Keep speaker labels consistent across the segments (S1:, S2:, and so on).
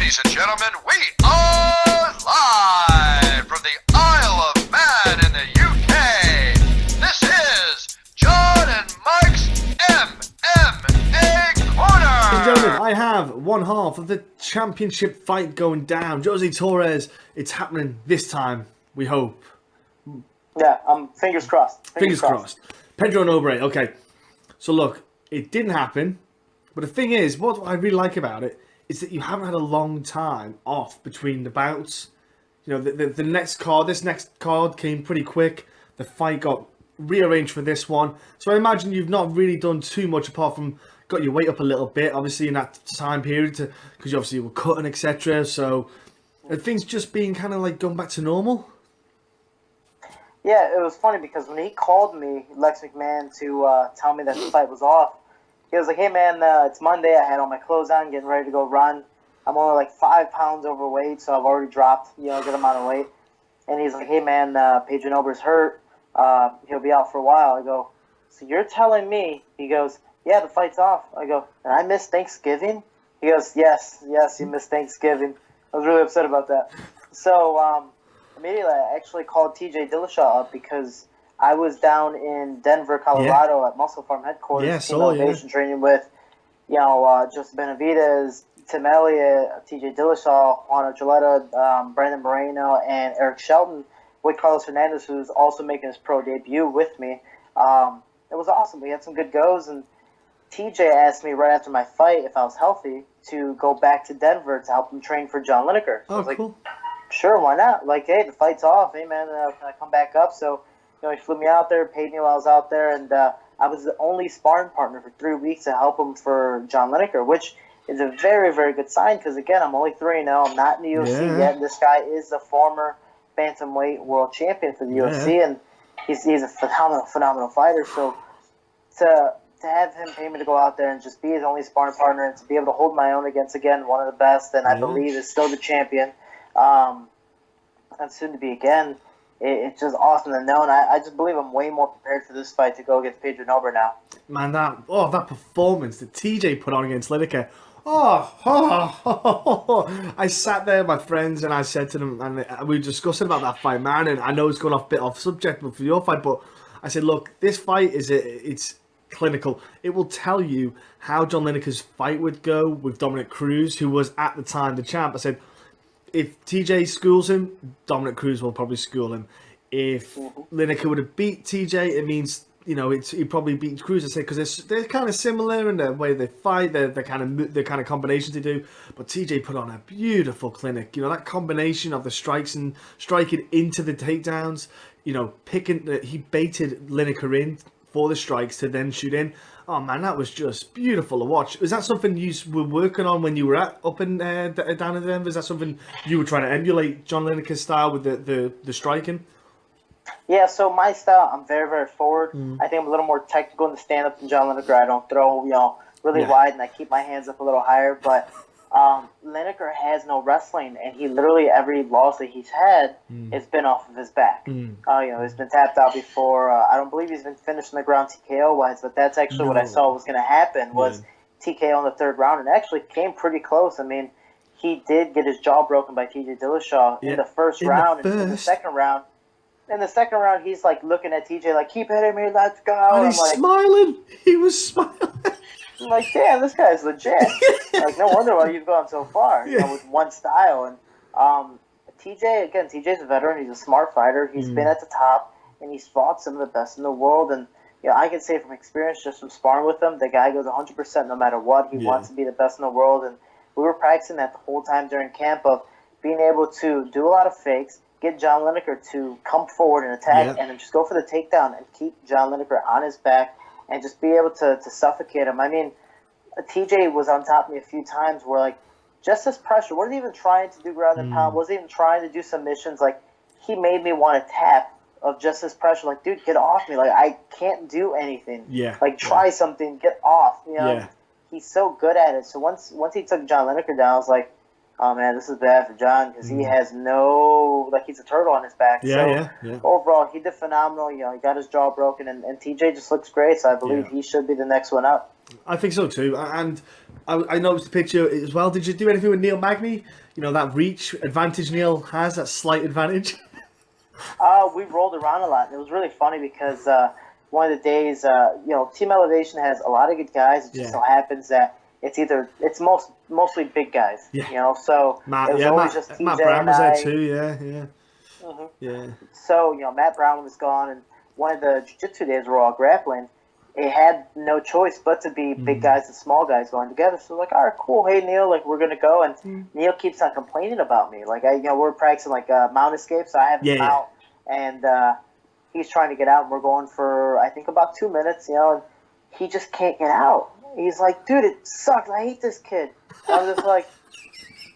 S1: Ladies and gentlemen, we are live from the Isle of Man in the UK. This is John and Mike's MMA Corner.
S2: Ladies and gentlemen, I have one half of the championship fight going down. Jose Torres, it's happening this time, we hope.
S3: Yeah, fingers crossed.
S2: Fingers crossed. Pedro Nobre, okay. So look, it didn't happen. But the thing is, what I really like about it is that you haven't had a long time off between the bouts. You know, the next card, this next card came pretty quick. The fight got rearranged for this one. So I imagine you've not really done too much apart from got your weight up a little bit, obviously, in that time period, because you obviously were cutting, etc. So are things just being kind of like going back to normal?
S3: Yeah, it was funny because when he called me, Lex McMahon, to tell me that the fight was off, he was like, hey man, it's Monday, I had all my clothes on, getting ready to go run. I'm only like 5 pounds overweight, so I've already dropped, a good amount of weight. And he's like, hey man, Pedro Nobre's hurt, he'll be out for a while. I go, so you're telling me, he goes, yeah, the fight's off. I go, and I missed Thanksgiving? He goes, yes, you missed Thanksgiving. I was really upset about that. So, immediately I actually called TJ Dillishaw up because I was down in Denver, Colorado at Muscle Farm headquarters, team elevation training with, Joseph Benavidez, Tim Elliott, TJ Dillishaw, Juan Archuleta, Brandon Moreno, and Eric Shelton, with Carlos Hernandez, who's also making his pro debut with me. It was awesome. We had some good goes, and TJ asked me right after my fight if I was healthy to go back to Denver to help him train for John Lineker. So I was
S2: cool.
S3: Like, sure, why not? Like, hey, the fight's off. Hey, man, can I come back up? So, he flew me out there, paid me while I was out there, and I was the only sparring partner for 3 weeks to help him for John Lineker, which is a very, very good sign because, again, I'm only 3-0. I'm not in the UFC yet. This guy is the former bantamweight world champion for the UFC, and he's a phenomenal fighter. So to have him pay me to go out there and just be his only sparring partner and to be able to hold my own against, again, one of the best, and I believe is still the champion, and soon to be again, it's just awesome to know, and I just believe I'm way more prepared for this fight to go against Pedro Nobre now.
S2: Man, that performance that TJ put on against Lineker. I sat there with my friends and I said to them, and we were discussing about that fight, man, and I know it's going off a bit off subject for your fight, but I said, look, this fight it's clinical. It will tell you how John Lineker's fight would go with Dominic Cruz, who was at the time the champ. I said, if TJ schools him, Dominic Cruz will probably school him. If Lineker would have beat TJ, it means he probably beat Cruz. I say because they're kind of similar in the way they fight, the kind of combinations they do. But TJ put on a beautiful clinic. That combination of the strikes and striking into the takedowns. He baited Lineker in for the strikes to then shoot in. Oh man, that was just beautiful to watch. Is that something you were working on when you were up in down in Denver? Is that something you were trying to emulate John Lineker's style with the striking?
S3: Yeah, so my style, I'm very, very forward. I think I'm a little more technical in the stand-up than John Lineker. I don't throw, really wide, and I keep my hands up a little higher. But Lineker has no wrestling, and he literally, every loss that he's had, it's been off of his back. He's been tapped out before. I don't believe he's been finished on the ground TKO-wise, but that's actually what I saw was going to happen, was TKO in the third round, and actually came pretty close. I mean, he did get his jaw broken by TJ Dillishaw in the first round. And in the second round, he's like looking at TJ like, keep hitting me, let's go.
S2: And he's smiling. He was smiling.
S3: I'm like, damn, this guy's legit. Like, no wonder why you've gone so far, with one style. And TJ's a veteran. He's a smart fighter. He's been at the top, and he's fought some of the best in the world. And I can say from experience, just from sparring with him, the guy goes 100% no matter what. He wants to be the best in the world. And we were practicing that the whole time during camp of being able to do a lot of fakes, get John Lineker to come forward and attack, and then just go for the takedown and keep John Lineker on his back and just be able to suffocate him. I mean, TJ was on top of me a few times where, like, just this pressure, wasn't even trying to do ground and pound, wasn't even trying to do submissions. Like, he made me want to tap of just this pressure. Like, dude, get off me. Like, I can't do anything. Like, try something, get off. He's so good at it. So once he took John Lineker down, I was like, oh man, this is bad for John because he has he's a turtle on his back. Overall, he did phenomenal. He got his jaw broken, and TJ just looks great. So I believe he should be the next one up.
S2: I think so too. And I noticed the picture as well. Did you do anything with Neil Magny? You know, that reach advantage Neil has, that slight advantage.
S3: We rolled around a lot, and it was really funny because one of the days, Team Elevation has a lot of good guys. It just so happens that it's mostly big guys.
S2: Yeah.
S3: You know, so
S2: Matt,
S3: it was always just TJ
S2: Matt Brown
S3: and
S2: was there
S3: I.
S2: too. Yeah, yeah,
S3: Mm-hmm.
S2: yeah.
S3: So, Matt Brown was gone, and one of the jiu-jitsu days were all grappling. It had no choice but to be big guys and small guys going together. So, like, all right, cool. Hey, Neil, like, we're going to go. And Neil keeps on complaining about me. Like, we're practicing, like, mount escape, so I have the mount. And he's trying to get out, and we're going for, I think, about 2 minutes, and he just can't get out. He's like, dude, it sucks. I hate this kid. And I'm just like,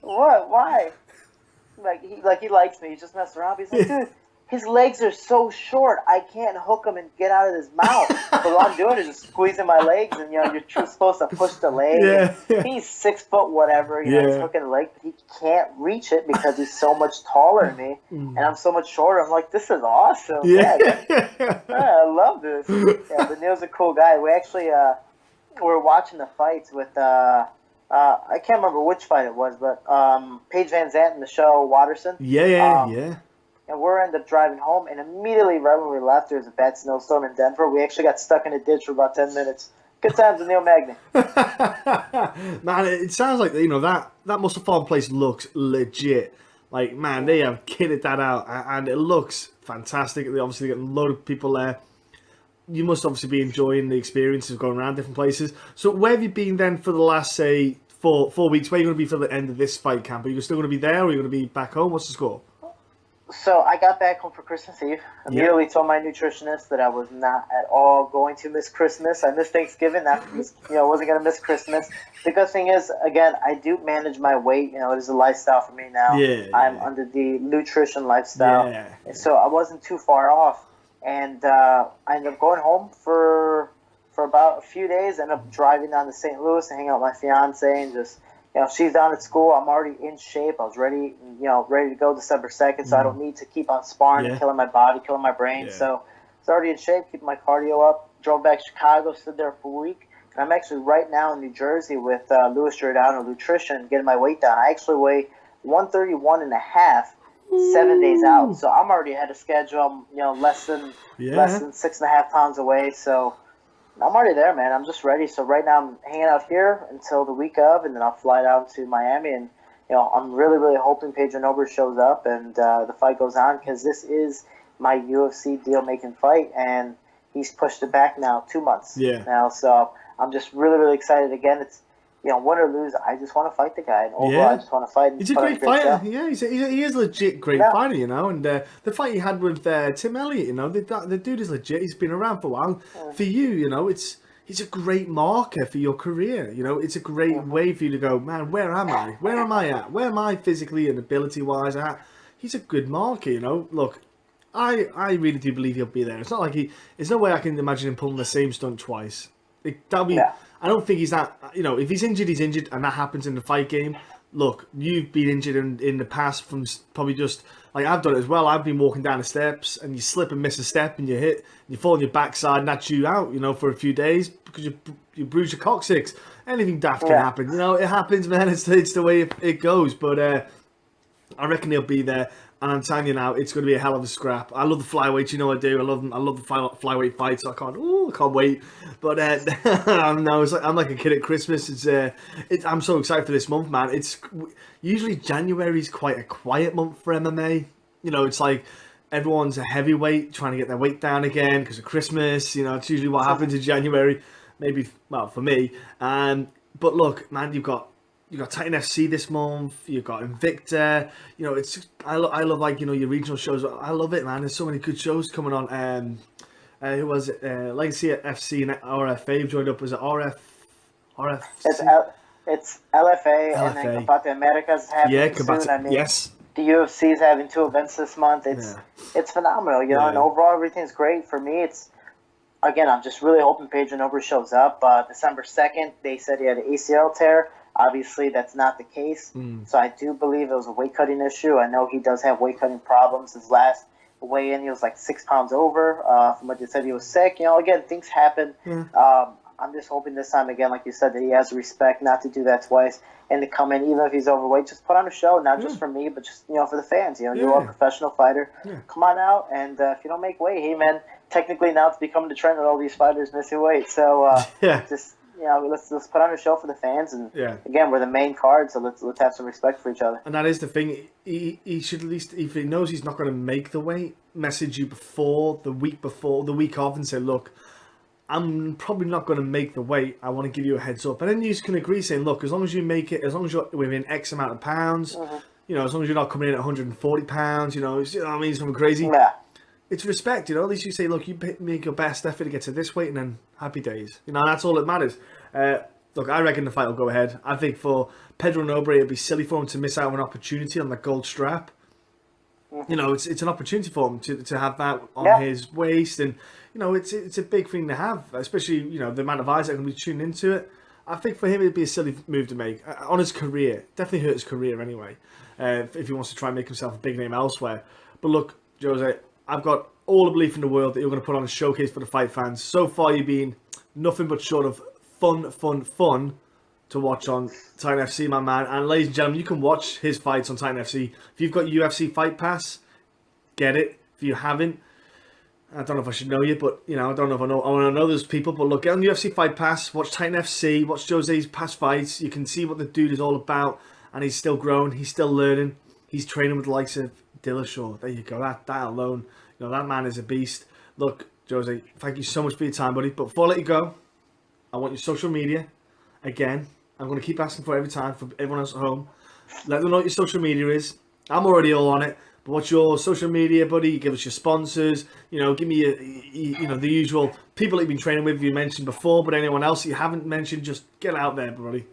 S3: what? Why? He likes me. He's just messing around. He's like, dude, his legs are so short. I can't hook him and get out of his mouth. So what I'm doing is just squeezing my legs, and you're supposed to push the leg.
S2: Yeah.
S3: He's 6 foot whatever. He's hooking the leg, but he can't reach it because he's so much taller than me, and I'm so much shorter. I'm like, this is awesome.
S2: Yeah.
S3: I love this. Yeah, but Neil's a cool guy. We actually were watching the fights with I can't remember which fight it was, but Paige Van Zandt and Michelle Watterson.
S2: Yeah.
S3: And we ended up driving home, and immediately right when we left, there was a bad snowstorm in Denver. We actually got stuck in a ditch for about 10 minutes. Good times with Neil Magny.
S2: Man, it sounds like, that Muscle Farm place looks legit. Like, man, they have kitted that out, and it looks fantastic. They obviously get a load of people there. You must obviously be enjoying the experience of going around different places. So where have you been then for the last, say, four weeks? Where are you going to be for the end of this fight camp? Are you still going to be there, or are you going to be back home? What's the score?
S3: So I got back home for Christmas Eve. Immediately told my nutritionist that I was not at all going to miss Christmas. I missed Thanksgiving. Wasn't going to miss Christmas. The good thing is, again, I do manage my weight. It is a lifestyle for me now. I'm under the nutrition lifestyle. And so I wasn't too far off. And I ended up going home for about a few days. Ended up driving down to St. Louis and hanging out with my fiance and just, she's down at school. I'm already in shape. I was ready to go December 2nd, so I don't need to keep on sparring and killing my body, killing my brain. So I was already in shape, keeping my cardio up. Drove back to Chicago, stood there for a week. And I'm actually right now in New Jersey with Louis Giordano Nutrition, getting my weight down. I actually weigh 131 and a half 7 days out. So I'm already ahead of schedule. I'm, less than 6.5 pounds away. So I'm already there, man. I'm just ready. So right now I'm hanging out here until the week of, and then I'll fly down to Miami. And, I'm really, really hoping Pedro Nobre shows up and the fight goes on, because this is my UFC deal-making fight, and he's pushed it back now 2 months now. So I'm just really, really excited. Again, it's, win or lose, I just want to fight the guy. And overall, I just want to fight.
S2: He's a great fighter. Yeah, he is a legit great fighter, And the fight he had with Tim Elliott, the dude is legit. He's been around for a while. For you, it's a great marker for your career. It's a great way for you to go, man, where am I? Where am I at? Where am I physically and ability-wise at? He's a good marker, Look, I really do believe he'll be there. It's not like there's no way I can imagine him pulling the same stunt twice. I don't think he's that. If he's injured, he's injured, and that happens in the fight game. Look, you've been injured in the past from probably just like I've done it as well. I've been walking down the steps, and you slip and miss a step, and you fall on your backside, and that's you out. For a few days because you bruise your coccyx. Anything daft can happen. It happens, man. It's the way it goes. But I reckon he'll be there. And I'm telling you now, it's going to be a hell of a scrap. I love the flyweight, I do. I love the flyweight fights. So I can't wait. But no, I'm like a kid at Christmas. I'm so excited for this month, man. It's usually January's quite a quiet month for MMA. It's like everyone's a heavyweight trying to get their weight down again because of Christmas. It's usually what happens in January. Maybe, well, for me. But look, man, you've got Titan FC this month. You've got Invicta. I love like your regional shows. I love it, man. There's so many good shows coming on. Who was it? Legacy FC and RFA have joined up. Was it RF?
S3: It's LFA, and then Combate Americas is happening soon.
S2: Yes.
S3: The UFC is having 2 events this month. It's phenomenal, and overall everything's great for me. Again, I'm just really hoping Pedro Nobre shows up. December 2nd, they said he had an ACL tear. Obviously, that's not the case. So I do believe it was a weight cutting issue. I know he does have weight cutting problems. His last weigh in, he was like 6 pounds over. From what they said, he was sick. Again, things happen. I'm just hoping this time, again, like you said, that he has respect not to do that twice and to come in, even if he's overweight, just put on a show, not just for me, but just, for the fans. You are a professional fighter.
S2: Yeah.
S3: Come on out, and if you don't make weight, hey, man, technically now it's becoming the trend with all these fighters missing weight. So just, let's put on a show for the fans. And again, we're the main card, so let's have some respect for each other.
S2: And that is the thing. He should at least, if he knows he's not going to make the weight, message you the week of, and say, look, I'm probably not going to make the weight. I want to give you a heads up. And then you can agree saying, look, as long as you make it, as long as you're within X amount of pounds, as long as you're not coming in at 140 pounds, something crazy.
S3: Yeah.
S2: It's respect, at least you say, look, you make your best effort to get to this weight, and then happy days. That's all that matters. Look, I reckon the fight will go ahead. I think for Pedro Nobre, it'd be silly for him to miss out on an opportunity on that gold strap. It's an opportunity for him to have that on his waist, and it's a big thing to have, especially the amount of eyes that are going to be tuning into it. I think for him it'd be a silly move to make on his career. Definitely hurt his career anyway, if he wants to try and make himself a big name elsewhere. But look, Jose, I've got all the belief in the world that you're going to put on a showcase for the fight fans. So far, you've been nothing but short of fun to watch on Titan FC, my man. And ladies and gentlemen, you can watch his fights on Titan FC. If you've got UFC Fight Pass, get it. If you haven't, I don't know if I should know you, but I don't know if I want to know those people. But look, get on UFC Fight Pass, watch Titan FC, watch Jose's past fights. You can see what the dude is all about, and he's still growing. He's still learning. He's training with the likes of Dillishaw. There you go. That alone, that man is a beast. Look, Jose, thank you so much for your time, buddy. But before I let you go, I want your social media. Again, I'm going to keep asking for it every time for everyone else at home. Let them know what your social media is. I'm already all on it. But what's your social media, buddy? Give us your sponsors. Give me the usual people that you've been training with. You mentioned before, but anyone else you haven't mentioned, just get out there, buddy.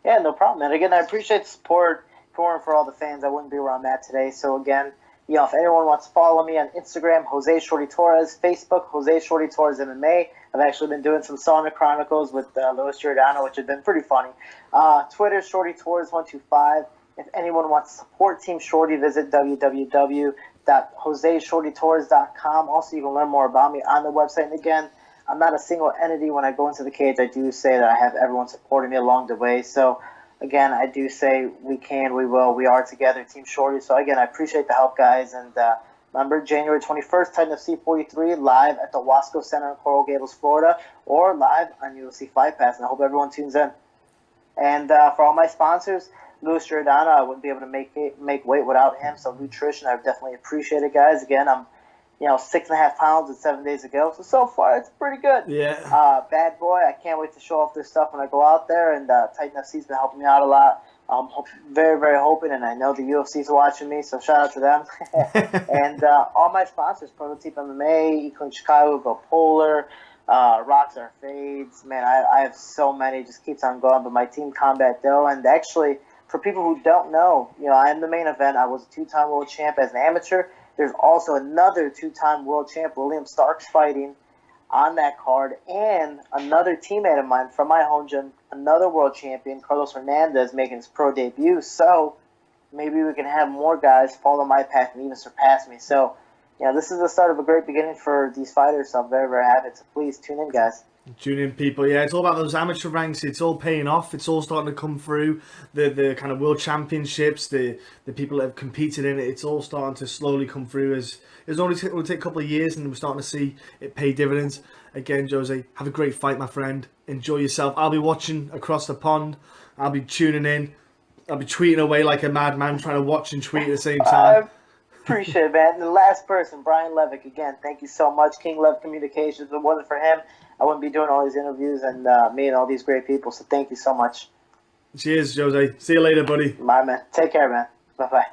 S3: Yeah, no problem, man. Again, I appreciate the support for all the fans. I wouldn't be where I'm at today. So again, if anyone wants to follow me on Instagram, Jose Shorty Torres, Facebook, Jose Shorty Torres MMA. I've actually been doing some sauna chronicles with Luis Giordano, which has been pretty funny. Twitter, Shorty Torres 125. If anyone wants to support Team Shorty, visit www.joseshortytorres.com. Also, you can learn more about me on the website. And again, I'm not a single entity. When I go into the cage, I do say that I have everyone supporting me along the way. So, again, I do say we can, we will, we are together, Team Shorty. So, again, I appreciate the help, guys. And remember, January 21st, Titan FC 43, live at the Wasco Center in Coral Gables, Florida, or live on UFC Fight Pass. And I hope everyone tunes in. And for all my sponsors, Luis Giordano, I wouldn't be able to make weight without him. So nutrition, I definitely appreciate it, guys. Again, I'm 6.5 pounds and 7 days ago. So far, it's pretty good.
S2: Yeah.
S3: Bad boy, I can't wait to show off this stuff when I go out there. And Titan FC's been helping me out a lot. I'm very, very hoping, and I know the UFC's watching me, so shout out to them. And all my sponsors, Prototype MMA, Eclin Chicago, Go Polar, Rocks Are Fades. Man, I have so many. It just keeps on going. But my team, Combat Dough, and actually, for people who don't know, I am the main event. I was a 2-time world champ as an amateur. There's also another 2-time world champ, William Starks, fighting on that card, and another teammate of mine from my home gym, another world champion, Carlos Hernandez, making his pro debut. So maybe we can have more guys follow my path and even surpass me. So, this is the start of a great beginning for these fighters. So I'm very, very happy. So please tune in, guys.
S2: Tune in, people. Yeah, it's all about those amateur ranks. It's all paying off. It's all starting to come through. The kind of world championships, the people that have competed in it, it's all starting to slowly come through. It will take a couple of years, and we're starting to see it pay dividends. Again, Jose, have a great fight, my friend. Enjoy yourself. I'll be watching across the pond. I'll be tuning in. I'll be tweeting away like a madman, trying to watch and tweet at the same time.
S3: Appreciate it, man. And the last person, Brian Levick, again, thank you so much. King Lev Communications. If it wasn't for him, I wouldn't be doing all these interviews and meeting all these great people. So thank you so much.
S2: Cheers, Jose. See you later, buddy.
S3: Bye, man. Take care, man. Bye-bye.